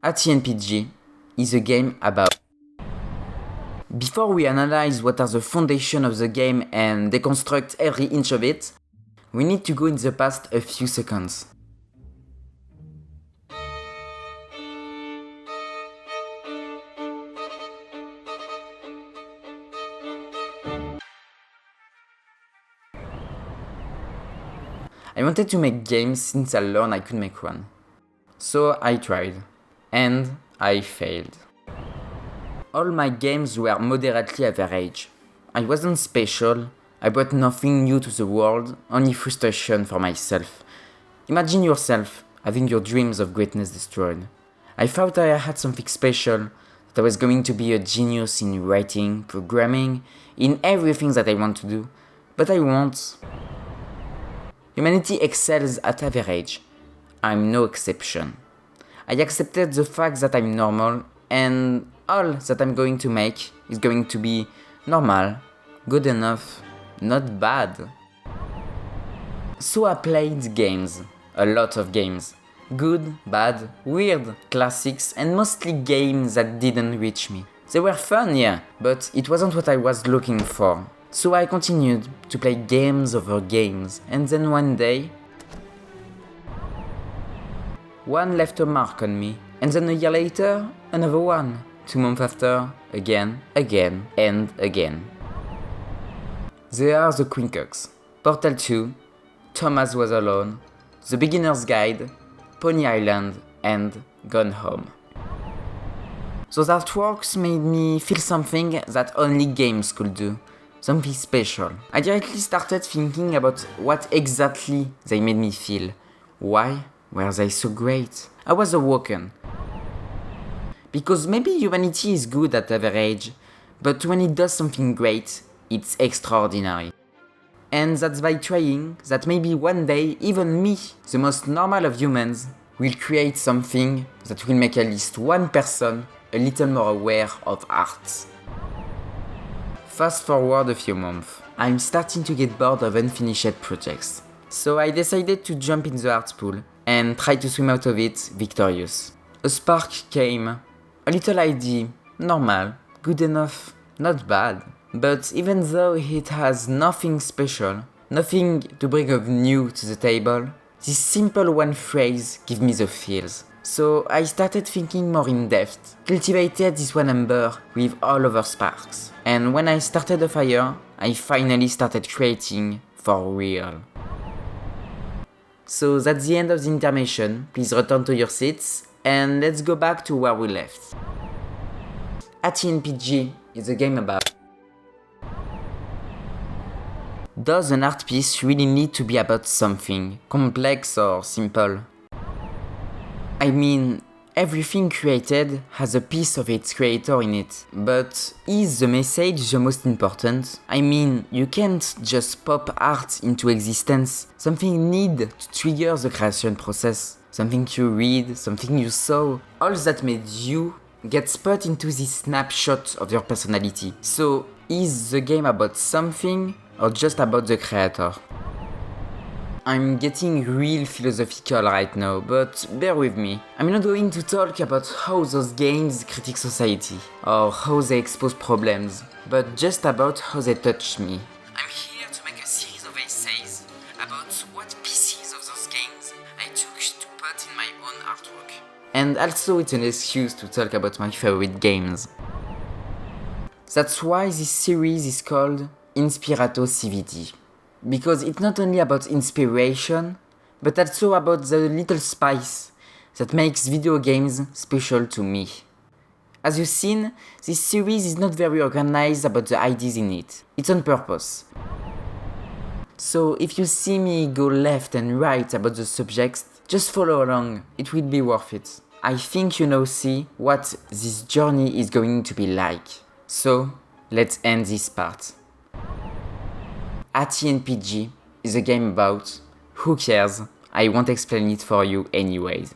ATNPG is a game about... Before we analyze what are the foundation of the game and deconstruct every inch of it, we need to go in the past a few seconds. I wanted to make games since I learned I could make one. So I tried, and I failed. All my games were moderately average. I wasn't special, I brought nothing new to the world, only frustration for myself. Imagine yourself having your dreams of greatness destroyed. I thought I had something special, that I was going to be a genius in writing, programming, in everything that I want to do, but I won't. Humanity excels at average. I'm no exception. I accepted the fact that I'm normal, and all that I'm going to make is going to be normal, good enough, not bad. So I played games, a lot of games. Good, bad, weird, classics, and mostly games that didn't reach me. They were fun, yeah, but it wasn't what I was looking for. So I continued to play games over games, and then one day, one left a mark on me, and then a year later, another one. 2 months after, again, and again. They are the Quincocks, Portal 2, Thomas Was Alone, The Beginner's Guide, Pony Island, and Gone Home. Those artworks made me feel something that only games could do. Something special. I directly started thinking about what exactly they made me feel. Why were they so great? I was awoken. Because maybe humanity is good at average, but when it does something great, it's extraordinary. And that's by trying that maybe one day even me, the most normal of humans, will create something that will make at least one person a little more aware of art. Fast forward a few months, I'm starting to get bored of unfinished projects. So I decided to jump in the art pool and try to swim out of it victorious. A spark came, a little idea, normal, good enough, not bad. But even though it has nothing special, nothing to bring of new to the table, this simple one phrase gives me the feels. So I started thinking more in depth, cultivated this one ember with all other sparks. And when I started a fire, I finally started creating for real. So that's the end of the intermission. Please return to your seats and let's go back to where we left. ATNPG is a game about... Does an art piece really need to be about something, complex or simple? I mean, everything created has a piece of its creator in it, but is the message the most important? I mean, you can't just pop art into existence. Something needs to trigger the creation process. Something you read, something you saw, all that made you gets put into this snapshot of your personality. So, is the game about something or just about the creator? I'm getting real philosophical right now, but bear with me. I'm not going to talk about how those games critique society, or how they expose problems, but just about how they touch me. I'm here to make a series of essays about what pieces of those games I took to put in my own artwork. And also it's an excuse to talk about my favorite games. That's why this series is called Inspirato CVT. Because it's not only about inspiration, but also about the little spice that makes video games special to me. As you've seen, this series is not very organized about the ideas in it. It's on purpose. So if you see me go left and right about the subjects, just follow along, it will be worth it. I think you now see what this journey is going to be like. So, let's end this part. ATNPG is a game about who cares, I won't explain it for you anyways.